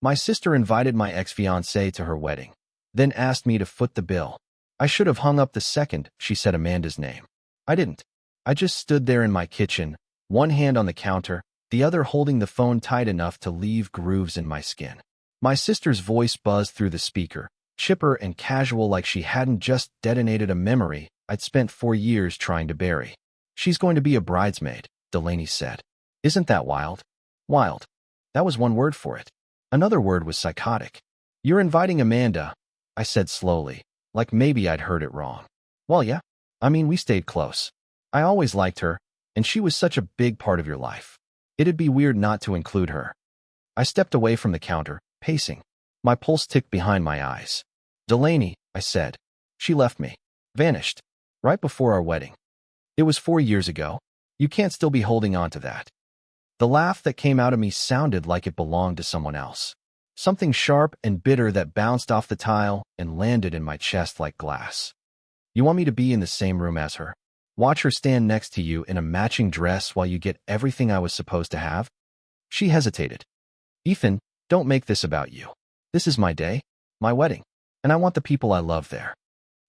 My sister invited my ex-fiancée to her wedding, then asked me to foot the bill. I should have hung up the second she said Amanda's name. I didn't. I just stood there in my kitchen, one hand on the counter, the other holding the phone tight enough to leave grooves in my skin. My sister's voice buzzed through the speaker, chipper and casual like she hadn't just detonated a memory I'd spent 4 years trying to bury. "She's going to be a bridesmaid," Delaney said. "Isn't that wild?" Wild. That was one word for it. Another word was psychotic. "You're inviting Amanda," I said slowly, like maybe I'd heard it wrong. "Well, yeah. I mean, we stayed close. I always liked her, and she was such a big part of your life. It'd be weird not to include her." I stepped away from the counter, pacing. My pulse ticked behind my eyes. "Delaney," I said. "She left me. Vanished. Right before our wedding. It was 4 years ago. You can't still be holding on to that." The laugh that came out of me sounded like it belonged to someone else. Something sharp and bitter that bounced off the tile and landed in my chest like glass. "You want me to be in the same room as her? Watch her stand next to you in a matching dress while you get everything I was supposed to have?" She hesitated. "Ethan, don't make this about you. This is my day, my wedding, and I want the people I love there."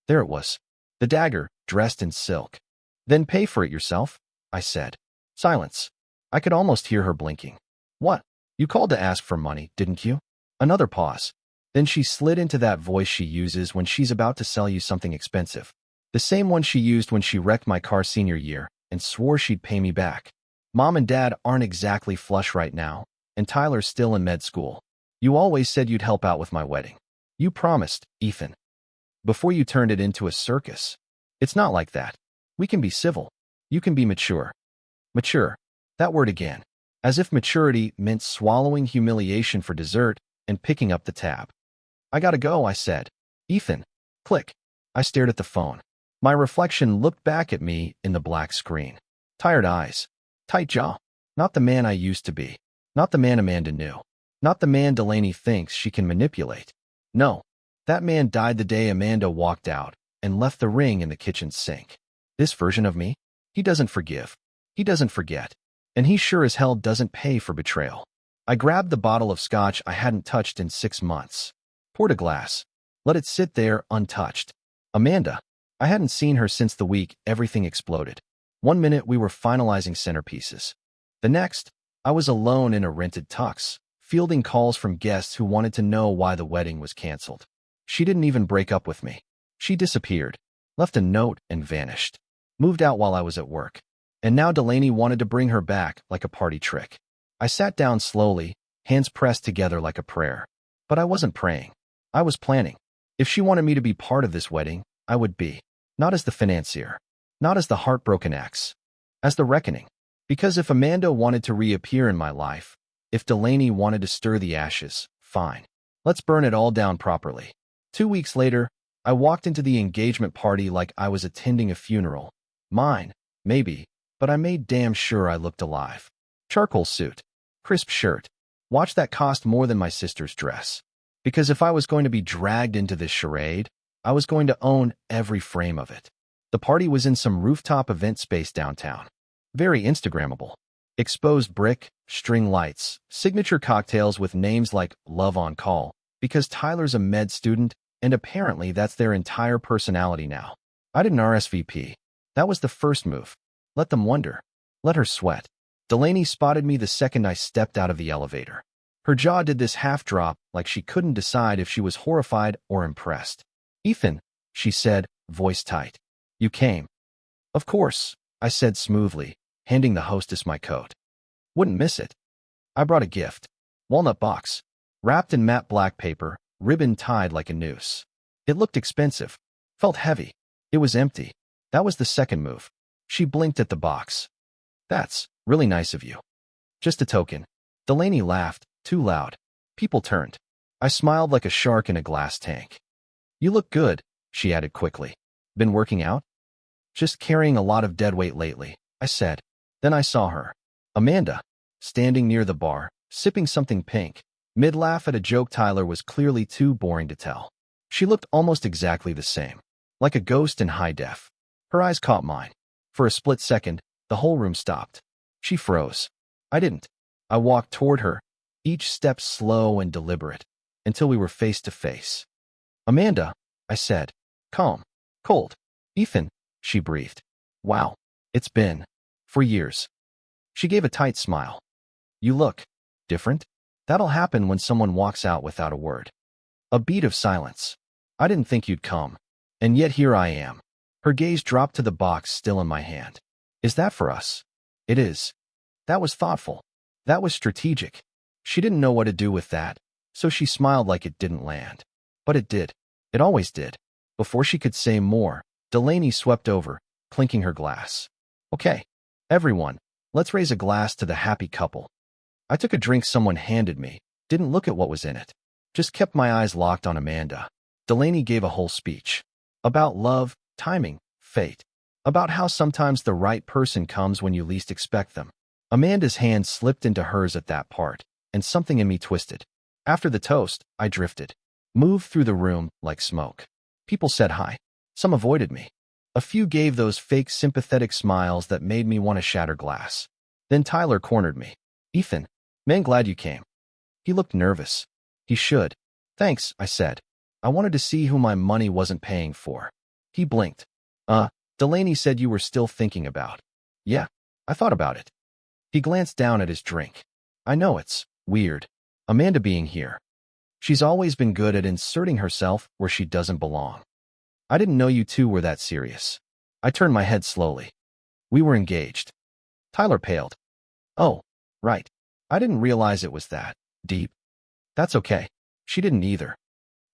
There it was. The dagger, dressed in silk. "Then pay for it yourself," I said. Silence. I could almost hear her blinking. "What? You called to ask for money, didn't you?" Another pause. Then she slid into that voice she uses when she's about to sell you something expensive. The same one she used when she wrecked my car senior year and swore she'd pay me back. "Mom and Dad aren't exactly flush right now, and Tyler's still in med school. You always said you'd help out with my wedding. You promised, Ethan. Before you turned it into a circus. It's not like that. We can be civil. You can be mature." Mature. That word again. As if maturity meant swallowing humiliation for dessert and picking up the tab. "I gotta go," I said. "Ethan." Click. I stared at the phone. My reflection looked back at me in the black screen. Tired eyes. Tight jaw. Not the man I used to be. Not the man Amanda knew. Not the man Delaney thinks she can manipulate. No. That man died the day Amanda walked out and left the ring in the kitchen sink. This version of me? He doesn't forgive. He doesn't forget. And he sure as hell doesn't pay for betrayal. I grabbed the bottle of scotch I hadn't touched in 6 months. Poured a glass. Let it sit there untouched. Amanda. I hadn't seen her since the week everything exploded. 1 minute we were finalizing centerpieces. The next, I was alone in a rented tux, fielding calls from guests who wanted to know why the wedding was canceled. She didn't even break up with me. She disappeared, left a note and vanished. Moved out while I was at work. And now Delaney wanted to bring her back like a party trick. I sat down slowly, hands pressed together like a prayer. But I wasn't praying. I was planning. If she wanted me to be part of this wedding, I would be. Not as the financier. Not as the heartbroken ex. As the reckoning. Because if Amanda wanted to reappear in my life, if Delaney wanted to stir the ashes, fine. Let's burn it all down properly. 2 weeks later, I walked into the engagement party like I was attending a funeral. Mine, maybe, but I made damn sure I looked alive. Charcoal suit. Crisp shirt. Watch that cost more than my sister's dress. Because if I was going to be dragged into this charade, I was going to own every frame of it. The party was in some rooftop event space downtown. Very Instagrammable. Exposed brick, string lights, signature cocktails with names like Love on Call, because Tyler's a med student, and apparently that's their entire personality now. I didn't RSVP. That was the first move. Let them wonder. Let her sweat. Delaney spotted me the second I stepped out of the elevator. Her jaw did this half drop like she couldn't decide if she was horrified or impressed. "Ethan," she said, voice tight. "You came." "Of course," I said smoothly, handing the hostess my coat. "Wouldn't miss it." I brought a gift. Walnut box. Wrapped in matte black paper, ribbon tied like a noose. It looked expensive. Felt heavy. It was empty. That was the second move. She blinked at the box. "That's really nice of you." "Just a token." Delaney laughed, too loud. People turned. I smiled like a shark in a glass tank. "You look good," she added quickly. "Been working out?" "Just carrying a lot of dead weight lately," I said. Then I saw her. Amanda. Standing near the bar, sipping something pink. Mid-laugh at a joke Tyler was clearly too boring to tell. She looked almost exactly the same. Like a ghost in high def. Her eyes caught mine. For a split second, the whole room stopped. She froze. I didn't. I walked toward her, each step slow and deliberate, until we were face to face. Amanda, I said. Calm. Cold. Ethan, she breathed. Wow. It's been. For years. She gave a tight smile. You look. Different? That'll happen when someone walks out without a word. A beat of silence. I didn't think you'd come. And yet here I am. Her gaze dropped to the box still in my hand. Is that for us? It is. That was thoughtful. That was strategic. She didn't know what to do with that, so she smiled like it didn't land. But it did. It always did. Before she could say more, Delaney swept over, clinking her glass. Okay, everyone, let's raise a glass to the happy couple. I took a drink someone handed me, didn't look at what was in it. Just kept my eyes locked on Amanda. Delaney gave a whole speech. About love, timing, fate. About how sometimes the right person comes when you least expect them. Amanda's hand slipped into hers at that part, and something in me twisted. After the toast, I drifted. Moved through the room like smoke. People said hi. Some avoided me. A few gave those fake sympathetic smiles that made me want to shatter glass. Then Tyler cornered me. Ethan, man, glad you came. He looked nervous. He should. Thanks, I said. I wanted to see who my money wasn't paying for. He blinked. Delaney said you were still thinking about. Yeah, I thought about it. He glanced down at his drink. I know it's weird. Amanda being here. She's always been good at inserting herself where she doesn't belong. I didn't know you two were that serious. I turned my head slowly. We were engaged. Tyler paled. Oh, right. I didn't realize it was that deep. That's okay. She didn't either.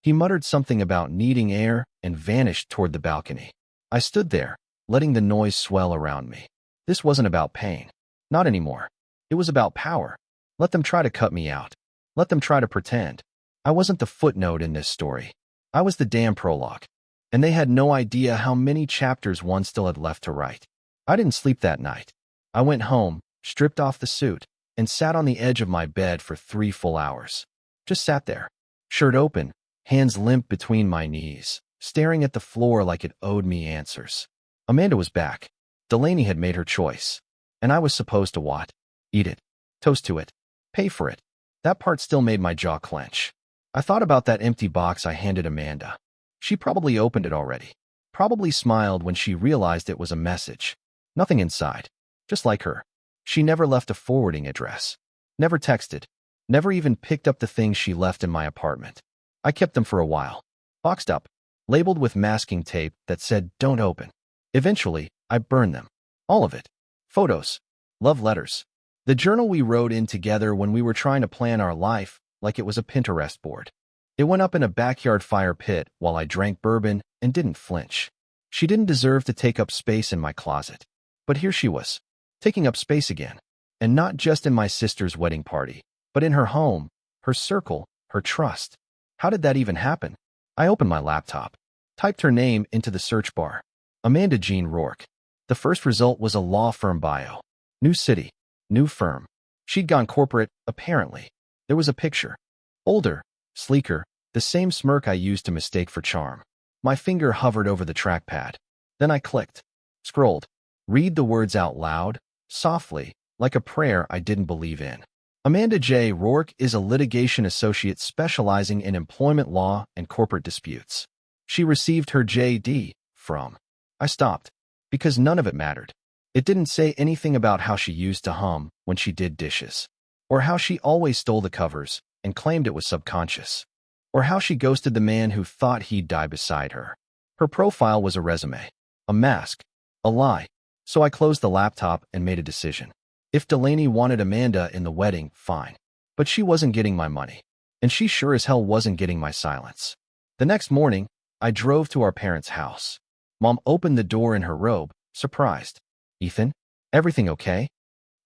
He muttered something about needing air and vanished toward the balcony. I stood there, letting the noise swell around me. This wasn't about pain. Not anymore. It was about power. Let them try to cut me out. Let them try to pretend. I wasn't the footnote in this story. I was the damn prologue. And they had no idea how many chapters one still had left to write. I didn't sleep that night. I went home, stripped off the suit, and sat on the edge of my bed for 3 full hours. Just sat there, shirt open, hands limp between my knees, staring at the floor like it owed me answers. Amanda was back. Delaney had made her choice. And I was supposed to what? Eat it. Toast to it. Pay for it. That part still made my jaw clench. I thought about that empty box I handed Amanda. She probably opened it already. Probably smiled when she realized it was a message. Nothing inside. Just like her. She never left a forwarding address. Never texted. Never even picked up the things she left in my apartment. I kept them for a while. Boxed up. Labeled with masking tape that said, "Don't open." Eventually, I burned them. All of it. Photos. Love letters. The journal we wrote in together when we were trying to plan our life like it was a Pinterest board. It went up in a backyard fire pit while I drank bourbon and didn't flinch. She didn't deserve to take up space in my closet. But here she was, taking up space again. And not just in my sister's wedding party, but in her home, her circle, her trust. How did that even happen? I opened my laptop, typed her name into the search bar. Amanda Jean Rourke. The first result was a law firm bio. New city, new firm. She'd gone corporate, apparently. There was a picture. Older, sleeker, the same smirk I used to mistake for charm. My finger hovered over the trackpad. Then I clicked. Scrolled. Read the words out loud, softly, like a prayer I didn't believe in. Amanda J. Rourke is a litigation associate specializing in employment law and corporate disputes. She received her J.D. from. I stopped, because none of it mattered. It didn't say anything about how she used to hum when she did dishes, or how she always stole the covers and claimed it was subconscious, or how she ghosted the man who thought he'd die beside her. Her profile was a resume, a mask, a lie. So I closed the laptop and made a decision. If Delaney wanted Amanda in the wedding, fine. But she wasn't getting my money. And she sure as hell wasn't getting my silence. The next morning, I drove to our parents' house. Mom opened the door in her robe, surprised. Ethan, everything okay?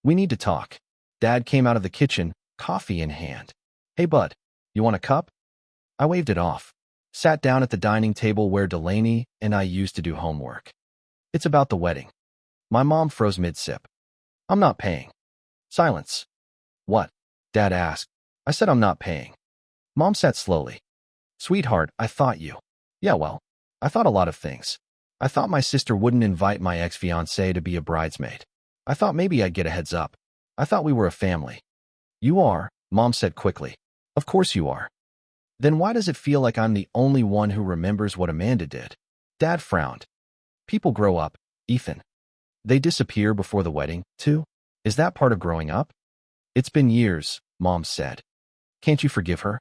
We need to talk. Dad came out of the kitchen, coffee in hand. Hey, bud, you want a cup? I waved it off. Sat down at the dining table where Delaney and I used to do homework. It's about the wedding. My mom froze mid-sip. I'm not paying. Silence. What? Dad asked. I said I'm not paying. Mom sat slowly. Sweetheart, I thought you. Yeah, well, I thought a lot of things. I thought my sister wouldn't invite my ex-fiancée to be a bridesmaid. I thought maybe I'd get a heads up. I thought we were a family. You are, Mom said quickly. Of course you are. Then why does it feel like I'm the only one who remembers what Amanda did? Dad frowned. People grow up, Ethan. They disappear before the wedding, too? Is that part of growing up? It's been years, Mom said. Can't you forgive her?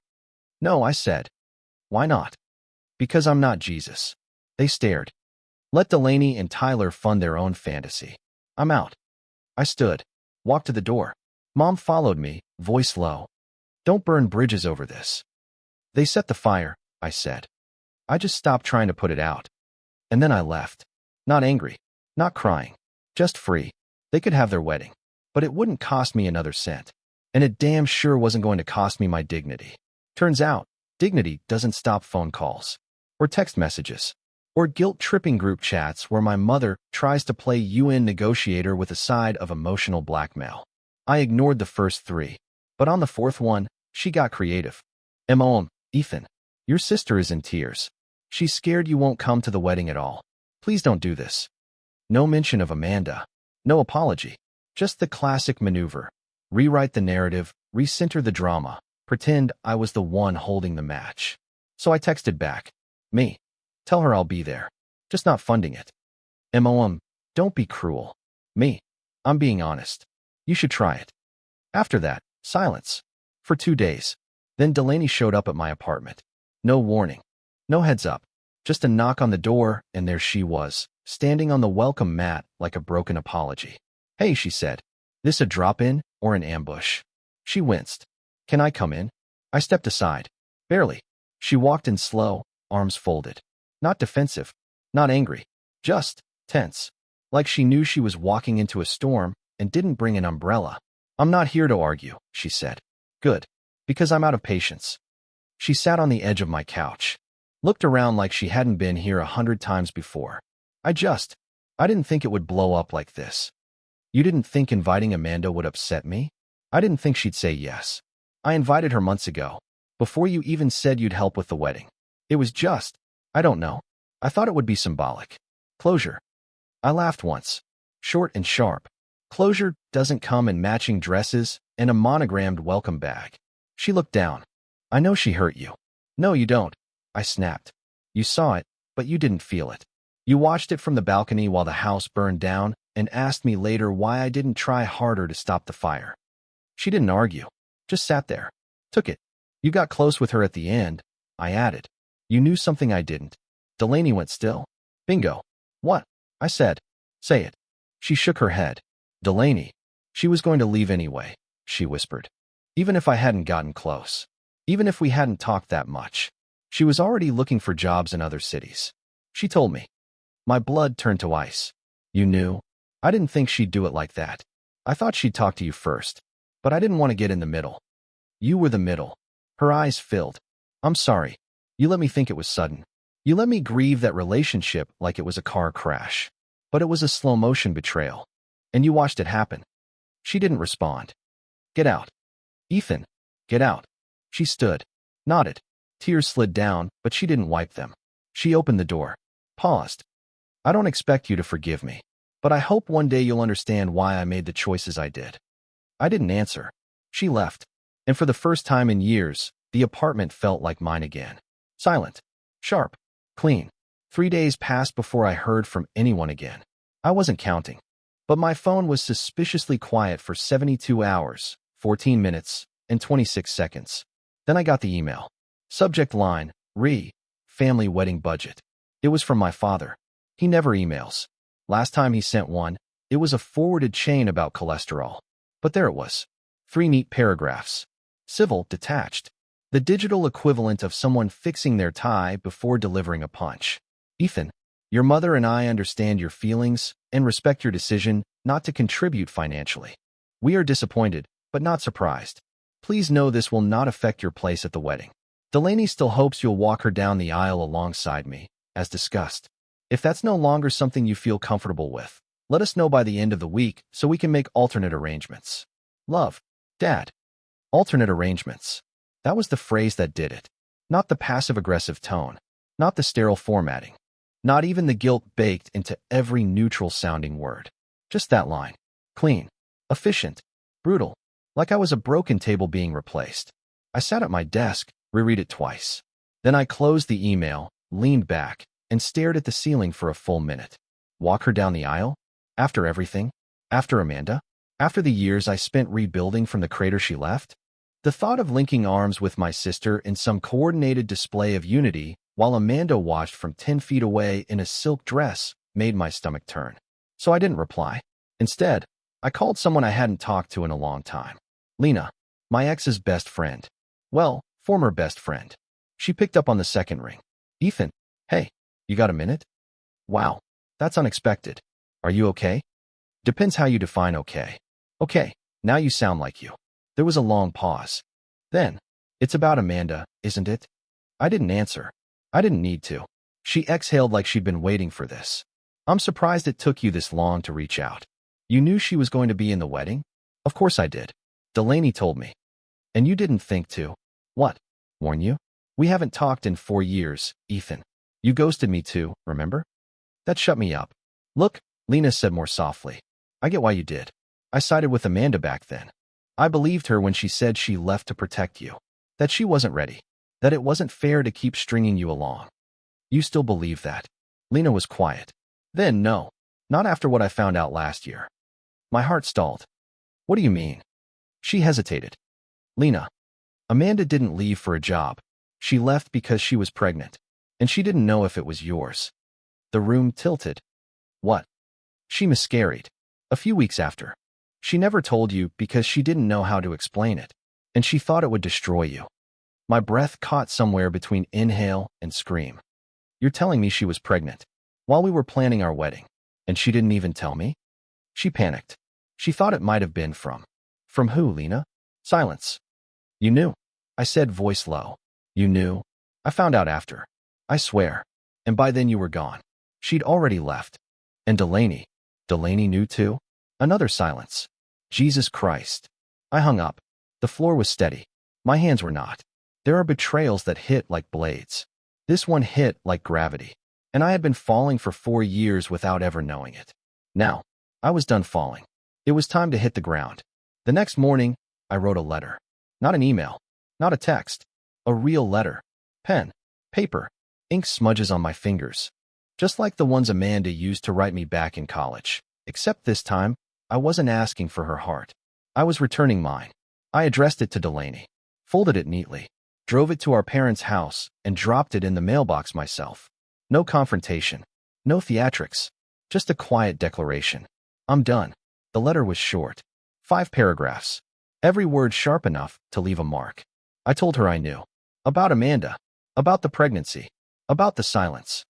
No, I said. Why not? Because I'm not Jesus. They stared. Let Delaney and Tyler fund their own fantasy. I'm out. I stood, walked to the door. Mom followed me, voice low. Don't burn bridges over this. They set the fire, I said. I just stopped trying to put it out. And then I left. Not angry, not crying, just free. They could have their wedding, but it wouldn't cost me another cent. And it damn sure wasn't going to cost me my dignity. Turns out, dignity doesn't stop phone calls, or text messages, or guilt-tripping group chats where my mother tries to play UN negotiator with a side of emotional blackmail. I ignored the first three, but on the fourth one, she got creative. Ethan, your sister is in tears. She's scared you won't come to the wedding at all. Please don't do this. No mention of Amanda. No apology. Just the classic maneuver. Rewrite the narrative, recenter the drama, pretend I was the one holding the match. So I texted back. Me. Tell her I'll be there. Just not funding it. Don't be cruel. Me. I'm being honest. You should try it. After that, silence. For 2 days. Then Delaney showed up at my apartment. No warning. No heads up. Just a knock on the door, and there she was, standing on the welcome mat like a broken apology. Hey, she said. This a drop-in or an ambush? She winced. Can I come in? I stepped aside. Barely. She walked in slow, arms folded. Not defensive. Not angry. Just tense. Like she knew she was walking into a storm and didn't bring an umbrella. I'm not here to argue, she said. Good. Because I'm out of patience. She sat on the edge of my couch. Looked around like she hadn't been here 100 times before. I didn't think it would blow up like this. You didn't think inviting Amanda would upset me? I didn't think she'd say yes. I invited her months ago, before you even said you'd help with the wedding. It was just, I don't know. I thought it would be symbolic. Closure. I laughed once. Short and sharp. Closure doesn't come in matching dresses and a monogrammed welcome bag. She looked down. I know she hurt you. No, you don't. I snapped. You saw it, but you didn't feel it. You watched it from the balcony while the house burned down and asked me later why I didn't try harder to stop the fire. She didn't argue. Just sat there. Took it. You got close with her at the end, I added. You knew something I didn't. Delaney went still. Bingo. What? I said. Say it. She shook her head. Delaney. She was going to leave anyway, she whispered. Even if I hadn't gotten close. Even if we hadn't talked that much. She was already looking for jobs in other cities. She told me. My blood turned to ice. You knew? I didn't think she'd do it like that. I thought she'd talk to you first. But I didn't want to get in the middle. You were the middle. Her eyes filled. I'm sorry. You let me think it was sudden. You let me grieve that relationship like it was a car crash. But it was a slow-motion betrayal. And you watched it happen. She didn't respond. Get out. Ethan, get out. She stood. Nodded. Tears slid down, but she didn't wipe them. She opened the door. Paused. I don't expect you to forgive me. But I hope one day you'll understand why I made the choices I did. I didn't answer. She left. And for the first time in years, the apartment felt like mine again. Silent. Sharp. Clean. 3 days passed before I heard from anyone again. I wasn't counting. But my phone was suspiciously quiet for 72 hours, 14 minutes, and 26 seconds. Then I got the email. Subject line, family wedding budget. It was from my father. He never emails. Last time he sent one, it was a forwarded chain about cholesterol. But there it was. 3 neat paragraphs. Civil, detached. The digital equivalent of someone fixing their tie before delivering a punch. Ethan, your mother and I understand your feelings and respect your decision not to contribute financially. We are disappointed, but not surprised. Please know this will not affect your place at the wedding. Delaney still hopes you'll walk her down the aisle alongside me, as discussed. If that's no longer something you feel comfortable with, let us know by the end of the week so we can make alternate arrangements. Love, Dad. Alternate arrangements. That was the phrase that did it. Not the passive-aggressive tone. Not the sterile formatting. Not even the guilt baked into every neutral-sounding word. Just that line. Clean. Efficient. Brutal. like I was a broken table being replaced. I sat at my desk, reread it twice. Then I closed the email, leaned back, and stared at the ceiling for a full minute. Walk her down the aisle? After everything? After Amanda? After the years I spent rebuilding from the crater she left? The thought of linking arms with my sister in some coordinated display of unity while Amanda watched from 10 feet away in a silk dress made my stomach turn. So I didn't reply. Instead, I called someone I hadn't talked to in a long time. Lena, my ex's best friend. Well, former best friend. She picked up on the second ring. Ethan, hey, you got a minute? Wow, that's unexpected. Are you okay? Depends how you define okay. Okay, now you sound like you. There was a long pause. Then, it's about Amanda, isn't it? I didn't answer. I didn't need to. She exhaled like she'd been waiting for this. I'm surprised it took you this long to reach out. You knew she was going to be in the wedding? Of course I did. Delaney told me. And you didn't think to. What? Warn you? We haven't talked in 4 years, Ethan. You ghosted me too, remember? That shut me up. Look, Lena said more softly. I get why you did. I sided with Amanda back then. I believed her when she said she left to protect you. That she wasn't ready. That it wasn't fair to keep stringing you along. You still believe that? Lena was quiet. Then no. Not after what I found out last year. My heart stalled. What do you mean? She hesitated. Lena, Amanda didn't leave for a job. She left because she was pregnant. And she didn't know if it was yours. The room tilted. What? She miscarried. A few weeks after. She never told you because she didn't know how to explain it. And she thought it would destroy you. My breath caught somewhere between inhale and scream. You're telling me she was pregnant while we were planning our wedding, and she didn't even tell me? She panicked. She thought it might have been from. From who, Lena? Silence. You knew. I said, voice low. You knew. I found out after. I swear. And by then you were gone. She'd already left. And Delaney. Delaney knew too? Another silence. Jesus Christ. I hung up. The floor was steady. My hands were not. There are betrayals that hit like blades. This one hit like gravity. And I had been falling for 4 years without ever knowing it. Now, I was done falling. It was time to hit the ground. The next morning, I wrote a letter. Not an email. Not a text. A real letter. Pen. Paper. Ink smudges on my fingers. Just like the ones Amanda used to write me back in college. Except this time, I wasn't asking for her heart. I was returning mine. I addressed it to Delaney. Folded it neatly. Drove it to our parents' house and dropped it in the mailbox myself. No confrontation. No theatrics. Just a quiet declaration. I'm done. The letter was short. 5 paragraphs. Every word sharp enough to leave a mark. I told her I knew. About Amanda. About the pregnancy. About the silence.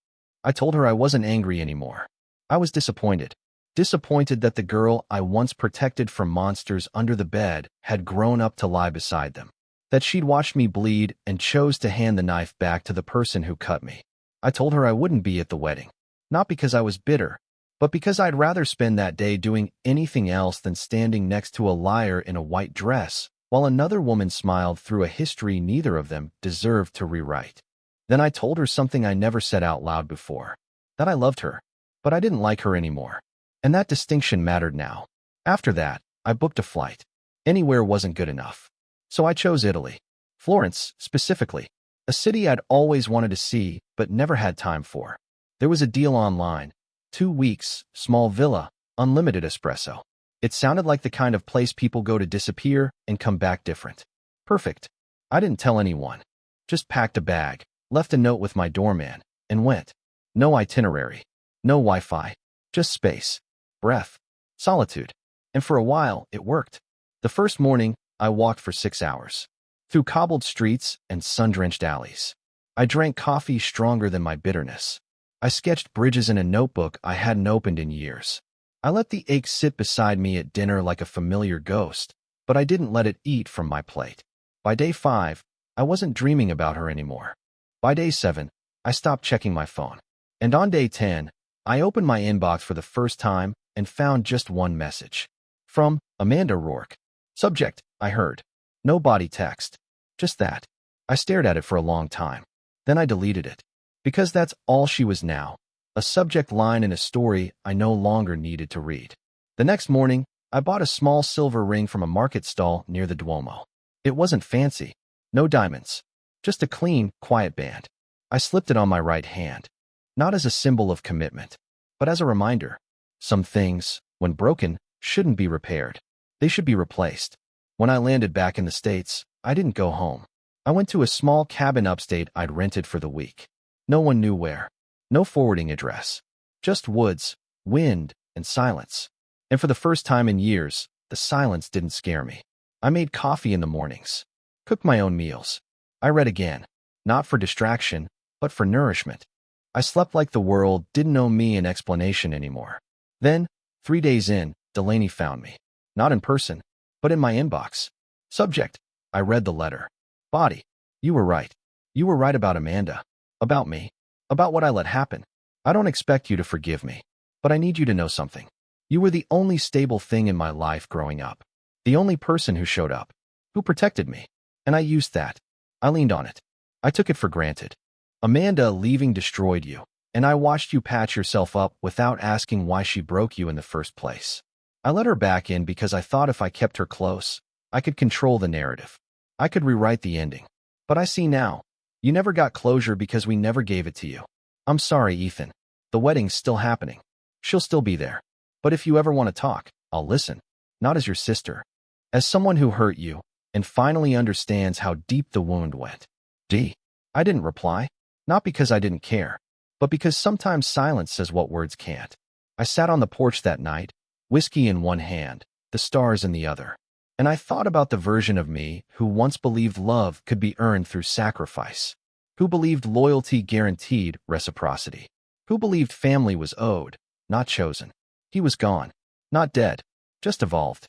I told her I wasn't angry anymore. I was disappointed. Disappointed that the girl I once protected from monsters under the bed had grown up to lie beside them. That she'd watched me bleed and chose to hand the knife back to the person who cut me. I told her I wouldn't be at the wedding. Not because I was bitter, but because I'd rather spend that day doing anything else than standing next to a liar in a white dress, while another woman smiled through a history neither of them deserved to rewrite. Then I told her something I never said out loud before. That I loved her, but I didn't like her anymore. And that distinction mattered now. After that, I booked a flight. Anywhere wasn't good enough. So I chose Italy. Florence, specifically. A city I'd always wanted to see, but never had time for. There was a deal online. 2 weeks, small villa, unlimited espresso. It sounded like the kind of place people go to disappear and come back different. Perfect. I didn't tell anyone. Just packed a bag, left a note with my doorman, and went. No itinerary. No Wi-Fi. Just space. Breath. Solitude. And for a while, it worked. The first morning, I walked for 6 hours. Through cobbled streets and sun-drenched alleys. I drank coffee stronger than my bitterness. I sketched bridges in a notebook I hadn't opened in years. I let the ache sit beside me at dinner like a familiar ghost, but I didn't let it eat from my plate. By day 5, I wasn't dreaming about her anymore. By day 7, I stopped checking my phone. And on day 10, I opened my inbox for the first time and found just one message. From Amanda Rourke. Subject, I heard. No body text. Just that. I stared at it for a long time. Then I deleted it. Because that's all she was now. A subject line in a story I no longer needed to read. The next morning, I bought a small silver ring from a market stall near the Duomo. It wasn't fancy, no diamonds, just a clean, quiet band. I slipped it on my right hand, not as a symbol of commitment, but as a reminder. Some things, when broken, shouldn't be repaired. They should be replaced. When I landed back in the States, I didn't go home. I went to a small cabin upstate I'd rented for the week. No one knew where. No forwarding address. Just woods, wind, and silence. And for the first time in years, the silence didn't scare me. I made coffee in the mornings, cooked my own meals. I read again, not for distraction, but for nourishment. I slept like the world didn't owe me an explanation anymore. Then, 3 days in, Delaney found me. Not in person, but in my inbox. Subject: I read the letter. Body: you were right. You were right about Amanda. About me. About what I let happen. I don't expect you to forgive me, but I need you to know something. You were the only stable thing in my life growing up. The only person who showed up. Who protected me. And I used that. I leaned on it. I took it for granted. Amanda leaving destroyed you, and I watched you patch yourself up without asking why she broke you in the first place. I let her back in because I thought if I kept her close, I could control the narrative. I could rewrite the ending. But I see now. You never got closure because we never gave it to you. I'm sorry, Ethan. The wedding's still happening. She'll still be there. But if you ever want to talk, I'll listen. Not as your sister. As someone who hurt you, and finally understands how deep the wound went. D. I didn't reply. Not because I didn't care, but because sometimes silence says what words can't. I sat on the porch that night, whiskey in one hand, the stars in the other. And I thought about the version of me who once believed love could be earned through sacrifice, who believed loyalty guaranteed reciprocity, who believed family was owed, not chosen. He was gone, not dead, just evolved.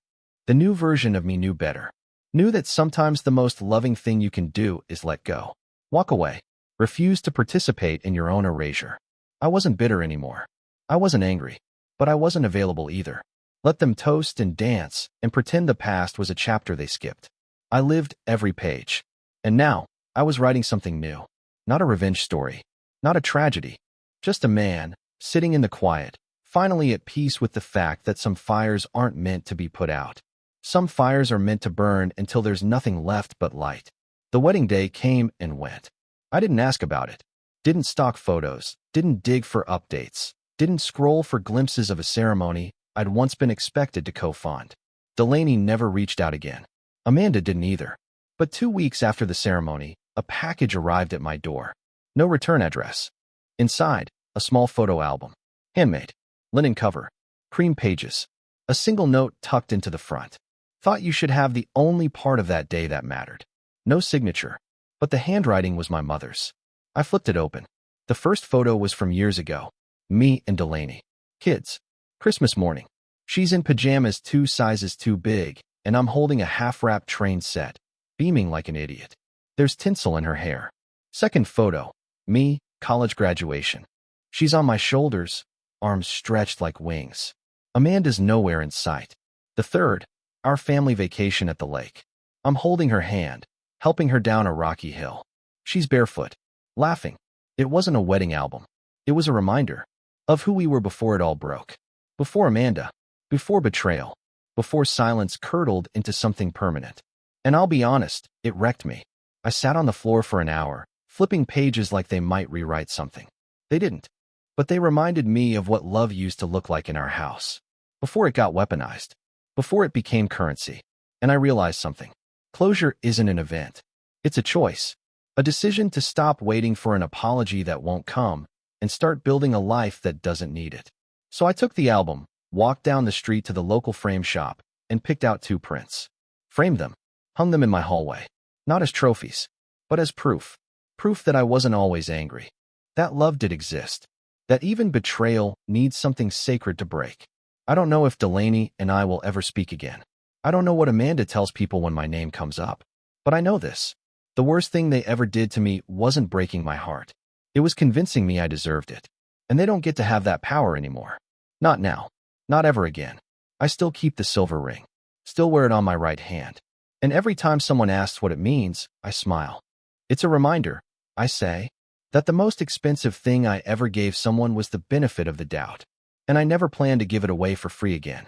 The new version of me knew better, knew that sometimes the most loving thing you can do is let go. Walk away, refuse to participate in your own erasure. I wasn't bitter anymore. I wasn't angry, but I wasn't available either. Let them toast and dance and pretend the past was a chapter they skipped. I lived every page. And now, I was writing something new. Not a revenge story. Not a tragedy. Just a man, sitting in the quiet, finally at peace with the fact that some fires aren't meant to be put out. Some fires are meant to burn until there's nothing left but light. The wedding day came and went. I didn't ask about it. Didn't stalk photos. Didn't dig for updates. Didn't scroll for glimpses of a ceremony I'd once been expected to co-fund. Delaney never reached out again. Amanda didn't either. But 2 weeks after the ceremony, a package arrived at my door. No return address. Inside, a small photo album. Handmade. Linen cover. Cream pages. A single note tucked into the front. Thought you should have the only part of that day that mattered. No signature. But the handwriting was my mother's. I flipped it open. The first photo was from years ago. Me and Delaney. Kids. Christmas morning. She's in pajamas 2 sizes too big, and I'm holding a half-wrapped train set, beaming like an idiot. There's tinsel in her hair. Second photo. Me, college graduation. She's on my shoulders, arms stretched like wings. Amanda's nowhere in sight. The third. Our family vacation at the lake. I'm holding her hand, helping her down a rocky hill. She's barefoot, laughing. It wasn't a wedding album. It was a reminder of who we were before it all broke. Before Amanda. Before betrayal. Before silence curdled into something permanent. And I'll be honest, it wrecked me. I sat on the floor for an hour, flipping pages like they might rewrite something. They didn't. But they reminded me of what love used to look like in our house. Before it got weaponized. Before it became currency. And I realized something. Closure isn't an event. It's a choice. A decision to stop waiting for an apology that won't come and start building a life that doesn't need it. So I took the album, walked down the street to the local frame shop, and picked out 2 prints. Framed them. Hung them in my hallway. Not as trophies, but as proof. Proof that I wasn't always angry. That love did exist. That even betrayal needs something sacred to break. I don't know if Delaney and I will ever speak again. I don't know what Amanda tells people when my name comes up. But I know this. The worst thing they ever did to me wasn't breaking my heart. It was convincing me I deserved it. And they don't get to have that power anymore. Not now. Not ever again. I still keep the silver ring. Still wear it on my right hand. And every time someone asks what it means, I smile. It's a reminder, I say, that the most expensive thing I ever gave someone was the benefit of the doubt. And I never plan to give it away for free again.